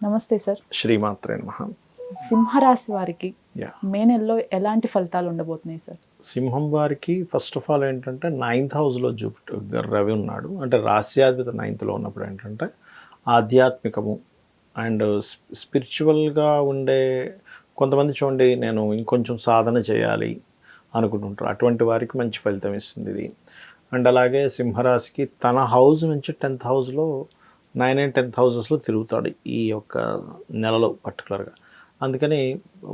నమస్తే సార్. శ్రీమాత్రే నమః. సింహరాశి వారికి యా మే నెలలో ఎలాంటి ఫలితాలు ఉండబోతున్నాయి సార్? సింహం వారికి ఫస్ట్ ఆఫ్ ఆల్ ఏంటంటే 9th హౌస్లో జూపిటర్ రవి ఉన్నాడు. అంటే రాస్యాధిపతి 9th ఉన్నప్పుడు ఏంటంటే ఆధ్యాత్మికము అండ్ స్పిరిచువల్గా ఉండే కొంతమంది చూడండి, నేను ఇంకొంచెం సాధన చేయాలి అనుకుంటుంటారు. అటువంటి వారికి మంచి ఫలితం ఇస్తుంది ఇది. అండ్ అలాగే సింహరాశికి తన హౌస్ నుంచి 10th హౌస్లో 9 and 10th హౌసెస్లో తిరుగుతాడు ఈ యొక్క నెలలో పర్టికులర్గా. అందుకని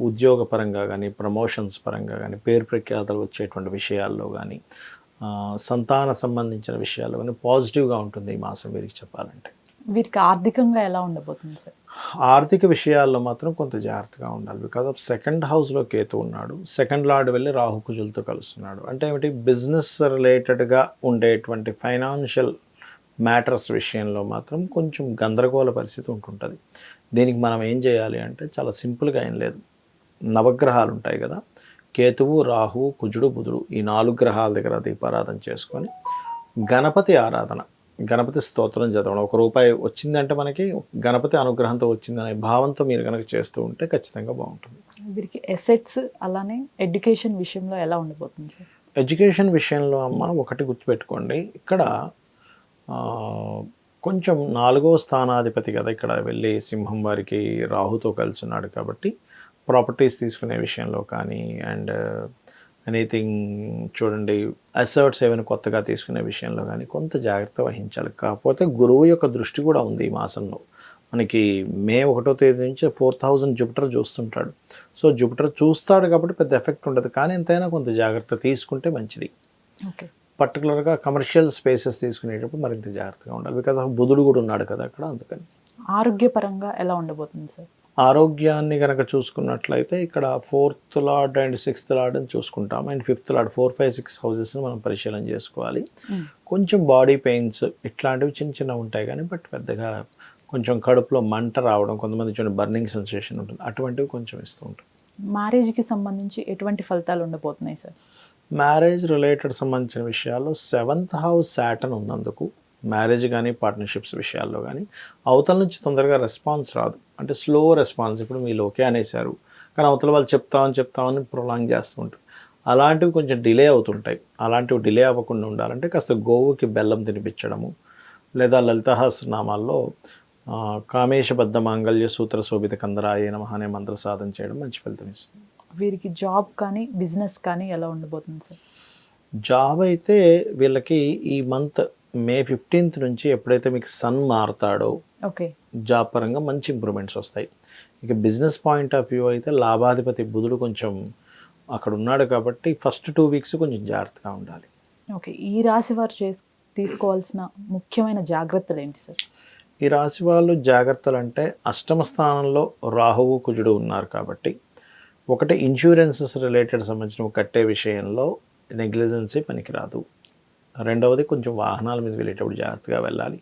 ఉద్యోగపరంగా కానీ, ప్రమోషన్స్ పరంగా కానీ, పేరు ప్రఖ్యాతలు వచ్చేటువంటి విషయాల్లో కానీ, సంతాన సంబంధించిన విషయాల్లో కానీ పాజిటివ్గా ఉంటుంది ఈ మాసం వీరికి చెప్పాలంటే. వీరికి ఆర్థికంగా ఎలా ఉండబోతుంది సార్? ఆర్థిక విషయాల్లో మాత్రం కొంత జాగ్రత్తగా ఉండాలి. బికాజ్ ఆఫ్ 2nd హౌస్లో కేతు ఉన్నాడు. 2nd లార్డ్ వెళ్ళి రాహుకుజులతో కలుస్తున్నాడు. అంటే ఏమిటి, బిజినెస్ రిలేటెడ్గా ఉండేటువంటి ఫైనాన్షియల్ మ్యాటర్స్ విషయంలో మాత్రం కొంచెం గందరగోళ పరిస్థితి ఉంటుంటుంది. దీనికి మనం ఏం చేయాలి అంటే చాలా సింపుల్గా ఏం లేదు. నవగ్రహాలు ఉంటాయి కదా, కేతువు, రాహువు, కుజుడు, బుధుడు, ఈ 4 గ్రహాల దగ్గర దీపారాధన చేసుకొని గణపతి ఆరాధన, గణపతి స్తోత్రం చదవడం. ₹1 వచ్చిందంటే మనకి గణపతి అనుగ్రహంతో వచ్చిందనే భావంతో మీరు కనుక చేస్తూ ఉంటే ఖచ్చితంగా బాగుంటుంది. వీరికి ఎసెట్స్ అలానే ఎడ్యుకేషన్ విషయంలో ఎలా ఉండబోతుంది సార్? ఎడ్యుకేషన్ విషయంలో అమ్మ ఒకటి గుర్తుపెట్టుకోండి, ఇక్కడ కొంచెం 4వ స్థానాధిపతి కదా ఇక్కడ వెళ్ళి సింహం వారికి రాహుతో కలిసి ఉన్నాడు కాబట్టి ప్రాపర్టీస్ తీసుకునే విషయంలో కానీ అండ్ ఎనీథింగ్ చూడండి, అసెట్స్ ఏమైనా కొత్తగా తీసుకునే విషయంలో కానీ కొంత జాగ్రత్త వహించాలి. కాకపోతే గురువు యొక్క దృష్టి కూడా ఉంది ఈ మాసంలో. మనకి మే 1వ తేదీ నుంచి 4th హౌస్ జూపిటర్ చూస్తుంటాడు. సో జూపిటర్ చూస్తాడు కాబట్టి పెద్ద ఎఫెక్ట్ ఉండదు, కానీ ఎంతైనా కొంత జాగ్రత్త తీసుకుంటే మంచిది. ఓకే. పర్టికులర్గా కమర్షియల్ స్పేసెస్ తీసుకునేటప్పుడు మరింత జాగ్రత్తగా ఉండాలి. బికాజ్ ఆఫ్ బుధుడు కూడా ఉన్నాడు కదా అక్కడ, అందుకని. ఆరోగ్యపరంగా ఎలా ఉండబోతుంది సార్? ఆరోగ్యాన్ని కనుక చూసుకున్నట్లయితే ఇక్కడ 4th lord and 6th lord అని చూసుకుంటాం. అండ్ 5th లార్డ్ 4, 5, 6 హౌసెస్ని మనం పరిశీలన చేసుకోవాలి. కొంచెం బాడీ పెయిన్స్ ఇట్లాంటివి చిన్న చిన్న ఉంటాయి కానీ బట్ పెద్దగా కొంచెం కడుపులో మంట రావడం, కొంతమంది చూడండి బర్నింగ్ సెన్సేషన్ ఉంటుంది, అటువంటివి కొంచెం ఇస్తూ ఉంటుంది. మ్యారేజ్కి సంబంధించి ఎటువంటి ఫలితాలు ఉండబోతున్నాయి సార్? మ్యారేజ్ రిలేటెడ్ సంబంధించిన విషయాల్లో 7th హౌస్ సాటర్న్ ఉన్నందుకు మ్యారేజ్ కానీ పార్ట్నర్షిప్స్ విషయాల్లో కానీ అవతల నుంచి తొందరగా రెస్పాన్స్ రాదు. అంటే స్లో రెస్పాన్స్. ఇప్పుడు మీరు ఓకే అనేసారు కానీ అవతల వాళ్ళు చెప్తామని ప్రొలాంగ్ చేస్తూ ఉంటారు. అలాంటివి కొంచెం డిలే అవుతుంటాయి. అలాంటివి డిలే అవ్వకుండా ఉండాలంటే కాస్త గోవుకి బెల్లం తినిపించడము, లేదా లలితాసహస్రనామాల్లో కామేశబద్ధ మాంగళ్య సూత్ర శోభిత కందరాయ నమః అనే మంత్ర సాధన చేయడం మంచి ఫలితం ఇస్తుంది. వీరికి జాబ్ కానీ బిజినెస్ కానీ ఎలా ఉండబోతుంది సార్? జాబ్ అయితే వీళ్ళకి ఈ మంత్ మే 15th నుంచి ఎప్పుడైతే మీకు సన్ మారుతాడో ఓకే, జాబ్ పరంగా మంచి ఇంప్రూవ్మెంట్స్ వస్తాయి. ఇక బిజినెస్ పాయింట్ ఆఫ్ వ్యూ అయితే లాభాధిపతి బుధుడు కొంచెం అక్కడ ఉన్నాడు కాబట్టి ఫస్ట్ 2 వీక్స్ కొంచెం జాగ్రత్తగా ఉండాలి. ఓకే. ఈ రాశి వారు తీసుకోవాల్సిన ముఖ్యమైన జాగ్రత్తలు ఏంటి సార్? ఈ రాశి వాళ్ళు జాగ్రత్తలు అంటే 8వ స్థానంలో రాహువు కుజుడు ఉన్నారు కాబట్టి ఒకటి ఇన్సూరెన్సెస్ రిలేటెడ్ సంబంధించిన కట్టే విషయంలో నెగ్లిజెన్సీ పనికిరాదు. రెండవది కొంచెం వాహనాల మీద వెళ్ళేటప్పుడు జాగ్రత్తగా వెళ్ళాలి.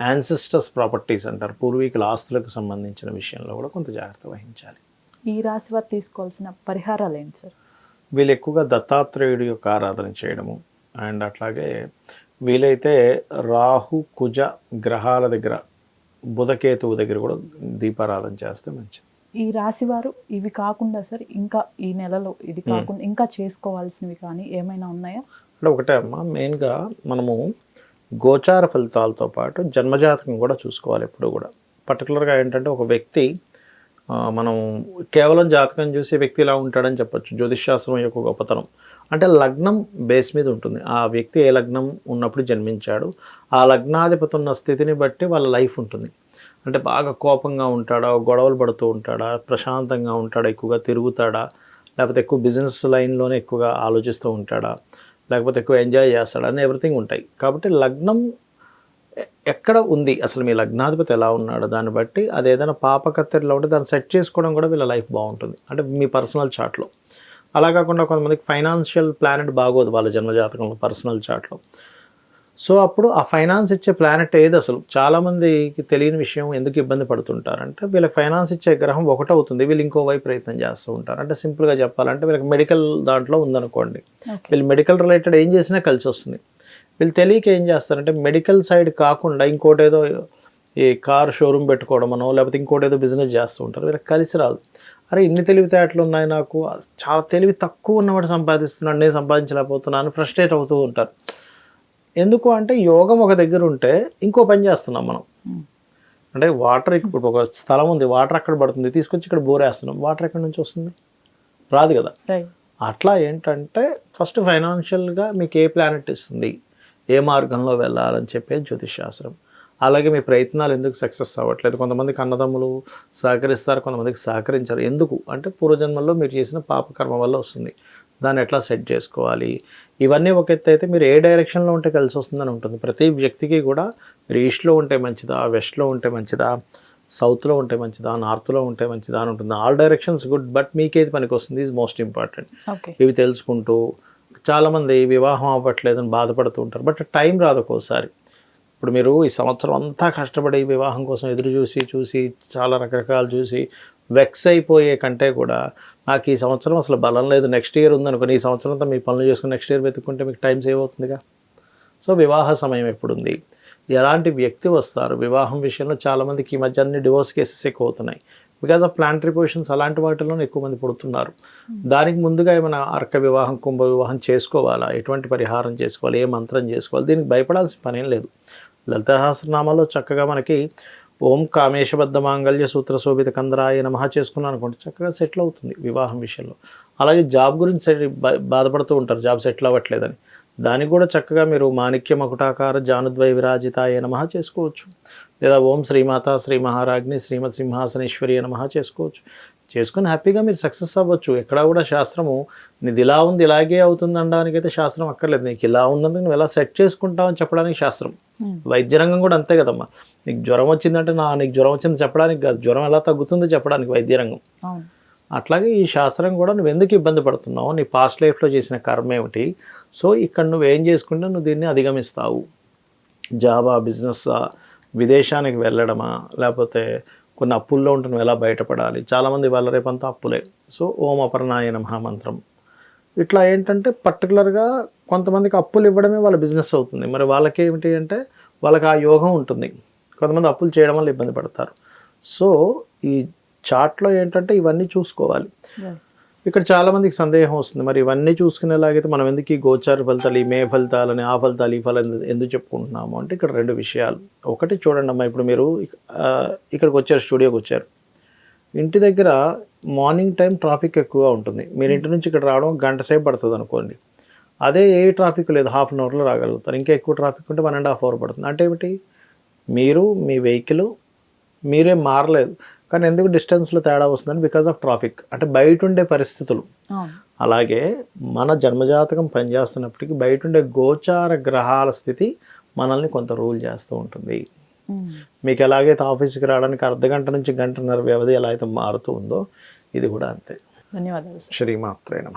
యాన్సెస్టర్స్ ప్రాపర్టీస్ అంటారు, పూర్వీకుల ఆస్తులకు సంబంధించిన విషయంలో కూడా కొంత జాగ్రత్త వహించాలి. ఈ రాశి వారు తీసుకోవాల్సిన పరిహారాలు ఏంటి సార్? వీళ్ళు ఎక్కువగా దత్తాత్రేయుడి యొక్క ఆరాధన చేయడము అండ్ అట్లాగే వీలైతే రాహు కుజ గ్రహాల దగ్గర బుధకేతువు దగ్గర కూడా దీపారాధన చేస్తే మంచిది. ఈ రాశి వారు ఇవి కాకుండా సార్ ఇంకా ఈ నెలలో ఇది కాకుండా ఇంకా చేసుకోవాల్సినవి కానీ ఏమైనా ఉన్నాయా? అంటే ఒకటే అమ్మ, మెయిన్గా మనము గోచార ఫలితాలతో పాటు జన్మజాతకం కూడా చూసుకోవాలి ఎప్పుడు కూడా. పర్టికులర్గా ఏంటంటే ఒక వ్యక్తి మనం కేవలం జాతకం చూసి వ్యక్తి ఇలా ఉంటాడని చెప్పొచ్చు. జ్యోతిష్శాస్త్రం యొక్క గొప్పతనం అంటే లగ్నం బేస్ మీద ఉంటుంది. ఆ వ్యక్తి ఏ లగ్నం ఉన్నప్పుడు జన్మించాడు, ఆ లగ్నాధిపతి ఉన్న స్థితిని బట్టి వాళ్ళ లైఫ్ ఉంటుంది. అంటే బాగా కోపంగా ఉంటాడా, గొడవలు పడుతూ ఉంటాడా, ప్రశాంతంగా ఉంటాడా, ఎక్కువగా తిరుగుతాడా, లేకపోతే ఎక్కువ బిజినెస్ లైన్లోనే ఎక్కువగా ఆలోచిస్తూ ఉంటాడా, లేకపోతే ఎక్కువ ఎంజాయ్ చేస్తాడా అని ఎవ్రీథింగ్ ఉంటాయి. కాబట్టి లగ్నం ఎక్కడ ఉంది, అసలు మీ లగ్నాధిపతి ఎలా ఉన్నాడు, దాన్ని బట్టి అది ఏదైనా పాపకత్తెరలో ఉంటే దాన్ని సెట్ చేసుకోవడం కూడా వీళ్ళ లైఫ్ బాగుంటుంది. అంటే మీ పర్సనల్ చార్ట్లో. అలా కాకుండా కొంతమందికి ఫైనాన్షియల్ ప్లానెట్ బాగోదు వాళ్ళ జన్మజాతకంలో పర్సనల్ చార్ట్లో. సో అప్పుడు ఆ ఫైనాన్స్ ఇచ్చే ప్లానెట్ ఏది, అసలు చాలామందికి తెలియని విషయం, ఎందుకు ఇబ్బంది పడుతుంటారంటే వీళ్ళకి ఫైనాన్స్ ఇచ్చే గ్రహం ఒకటవుతుంది, వీళ్ళు ఇంకో వైపు ప్రయత్నం చేస్తూ ఉంటారు. అంటే సింపుల్గా చెప్పాలంటే వీళ్ళకి మెడికల్ దాంట్లో ఉందనుకోండి, వీళ్ళు మెడికల్ రిలేటెడ్ ఏం చేసినా కలిసి వస్తుంది. వీళ్ళు తెలియక ఏం చేస్తారంటే మెడికల్ సైడ్ కాకుండా ఇంకోటి ఏదో ఈ కార్ షోరూమ్ పెట్టుకోవడమనో లేకపోతే ఇంకోటి ఏదో బిజినెస్ చేస్తూ ఉంటారు. వీళ్ళకి కలిసి రాదు. అరే ఇన్ని తెలివితేటలు ఉన్నాయి నాకు, చాలా తెలివి తక్కువ ఉన్నవాడు సంపాదిస్తున్నాడు, నేను సంపాదించలేకపోతున్నాను, ఫ్రస్ట్రేట్ అవుతూ ఉంటారు. ఎందుకు అంటే యోగం ఒక దగ్గర ఉంటే ఇంకో పని చేస్తున్నాం మనం. అంటే వాటర్ ఇప్పుడు ఒక స్థలం ఉంది, వాటర్ అక్కడ పడుతుంది, తీసుకొచ్చి ఇక్కడ బోర్ వేస్తున్నాం, వాటర్ ఎక్కడి నుంచి వస్తుంది? రాదు కదా. అట్లా ఏంటంటే ఫస్ట్ ఫైనాన్షియల్గా మీకు ఏ ప్లానెట్ ఇస్తుంది, ఏ మార్గంలో వెళ్ళాలని చెప్పేది జ్యోతిష్ శాస్త్రం. అలాగే మీ ప్రయత్నాలు ఎందుకు సక్సెస్ అవ్వట్లేదు, కొంతమందికి అన్నదమ్ములు సహకరిస్తారు, కొంతమందికి సహకరించారు. ఎందుకు అంటే పూర్వజన్మల్లో మీరు చేసిన పాపకర్మ వల్ల వస్తుంది, దాన్ని ఎట్లా సెట్ చేసుకోవాలి, ఇవన్నీ ఒక ఎత్తు అయితే మీరు ఏ డైరెక్షన్లో ఉంటే కలిసి వస్తుందని ఉంటుంది. ప్రతి వ్యక్తికి కూడా మీరు ఈస్ట్లో ఉంటే మంచిదా, వెస్ట్లో ఉంటే మంచిదా, సౌత్లో ఉంటే మంచిదా, నార్త్లో ఉంటే మంచిదా అని ఉంటుంది. ఆల్ డైరెక్షన్స్ గుడ్, బట్ మీకేది పనికి వస్తుంది ఈజ్ మోస్ట్ ఇంపార్టెంట్. ఇవి తెలుసుకుంటూ చాలామంది వివాహం అవ్వట్లేదని బాధపడుతూ ఉంటారు, బట్ టైం రాదు ఒక్కోసారి. ఇప్పుడు మీరు ఈ సంవత్సరం అంతా కష్టపడి వివాహం కోసం ఎదురు చూసి చాలా రకరకాలు చూసి వెక్స్ అయిపోయే కంటే కూడా నాకు ఈ సంవత్సరం అసలు బలం లేదు, నెక్స్ట్ ఇయర్ ఉందనుకోని ఈ సంవత్సరం అంతా మీ పనులు చేసుకుని నెక్స్ట్ ఇయర్ వెతుక్కుంటే మీకు టైం సేవ్ అవుతుందిగా. సో వివాహ సమయం ఎప్పుడుంది, ఎలాంటి వ్యక్తి వస్తారు, వివాహం విషయంలో చాలామందికి ఈ మధ్య అన్ని డివోర్స్ కేసెస్ ఎక్కువ అవుతున్నాయి బికాజ్ ఆఫ్ ప్లానటరీ పొజిషన్స్. అలాంటి వాటిలోనే ఎక్కువ మంది పుడుతున్నారు. దానికి ముందుగా ఏమైనా అర్క వివాహం, కుంభ వివాహం చేసుకోవాలా, ఎటువంటి పరిహారం చేసుకోవాలి, ఏ మంత్రం చేసుకోవాలి, దీనికి భయపడాల్సిన పనేం లేదు. లలితా సహస్రనామాలో చక్కగా మనకి ఓం కామేశబద్ధ మాంగళ్య సూత్ర శోభిత కందరాయ నమః చేసుకున్నాను అనుకోండి, చక్కగా సెటిల్ అవుతుంది వివాహం విషయంలో. అలాగే జాబ్ గురించి బాధపడుతూ ఉంటారు, జాబ్ సెటిల్ అవ్వట్లేదని, దానికి కూడా చక్కగా మీరు మాణిక్య మకుటాకార జానుద్వయ విరాజితాయ నమః చేసుకోవచ్చు. లేదా ఓం శ్రీమాత శ్రీ మహారాజ్ని శ్రీమత్ సింహాసనేశ్వరి నమః చేసుకోవచ్చు. చేసుకుని హ్యాపీగా మీరు సక్సెస్ అవ్వచ్చు. ఎక్కడా కూడా శాస్త్రము నీది ఇలా ఉంది ఇలాగే అవుతుంది అనడానికైతే శాస్త్రం అక్కర్లేదు. నీకు ఇలా ఉన్నందుకు నువ్వు ఎలా సెట్ చేసుకుంటావు అని చెప్పడానికి శాస్త్రం. వైద్య రంగం కూడా అంతే కదమ్మా. నీకు జ్వరం వచ్చిందంటే నీకు జ్వరం వచ్చింది చెప్పడానికి కాదు, జ్వరం ఎలా తగ్గుతుందో చెప్పడానికి వైద్య రంగం. అట్లాగే ఈ శాస్త్రం కూడా నువ్వు ఎందుకు ఇబ్బంది పడుతున్నావు, నీ పాస్ట్ లైఫ్లో చేసిన కర్మ ఏమిటి, సో ఇక్కడ నువ్వు ఏం చేసుకుంటే నువ్వు దీన్ని అధిగమిస్తావు. జాబా, బిజినెస్సా, విదేశానికి వెళ్ళడమా, లేకపోతే కొన్ని అప్పుల్లో ఉంటే నువ్వు ఎలా బయటపడాలి. చాలామంది వాళ్ళ రేపంతా అప్పులే. సో ఓం అపర్ణాయ నమః మంత్రం ఇట్లా ఏంటంటే పర్టికులర్గా కొంతమందికి అప్పులు ఇవ్వడమే వాళ్ళ బిజినెస్ అవుతుంది. మరి వాళ్ళకి ఏమిటి అంటే వాళ్ళకి ఆ యోగం ఉంటుంది. కొంతమంది అప్పులు చేయడం వల్ల ఇబ్బంది పడతారు. సో ఈ చార్ట్లో ఏంటంటే ఇవన్నీ చూసుకోవాలి. ఇక్కడ చాలామందికి సందేహం వస్తుంది, మరి ఇవన్నీ చూసుకునేలాగైతే మనం ఎందుకు ఈ గోచార ఫలితాలు, ఈ మే ఫలితాలని, ఆ ఫలితాలు, ఈ ఫలితాలు ఎందుకు చెప్పుకుంటున్నాము అంటే ఇక్కడ రెండు విషయాలు. ఒకటి చూడండి అమ్మా, ఇప్పుడు మీరు ఇక్కడికి వచ్చారు, స్టూడియోకి వచ్చారు, ఇంటి దగ్గర మార్నింగ్ టైం ట్రాఫిక్ ఎక్కువగా ఉంటుంది. మీరు ఇంటి నుంచి ఇక్కడ రావడం గంట సేపు పడుతుంది అనుకోండి. అదే ఏ ట్రాఫిక్ లేదు, హాఫ్ అన్ అవర్లో రాగలుగుతారు. ఇంకా ఎక్కువ ట్రాఫిక్ ఉంటే 1.5 hours పడుతుంది. అంటే ఏమిటి, మీరు మీ వెహికల్ మీరే మారలేదు, కానీ ఎందుకు డిస్టెన్స్లో తేడా వస్తుందని బికాజ్ ఆఫ్ ట్రాఫిక్, అంటే బయట ఉండే పరిస్థితులు. అలాగే మన జన్మజాతకం పనిచేస్తున్నప్పటికీ బయట ఉండే గోచార గ్రహాల స్థితి మనల్ని కొంత రూల్ చేస్తూ ఉంటుంది. మీకు ఎలాగైతే ఆఫీస్కి రావడానికి 1/2 గంట నుంచి 1.5 గంట వ్యవధి ఎలా అయితే మారుతూ ఉందో ఇది కూడా అంతే. ధన్యవాదాలు. శ్రీమాత్రే నమః.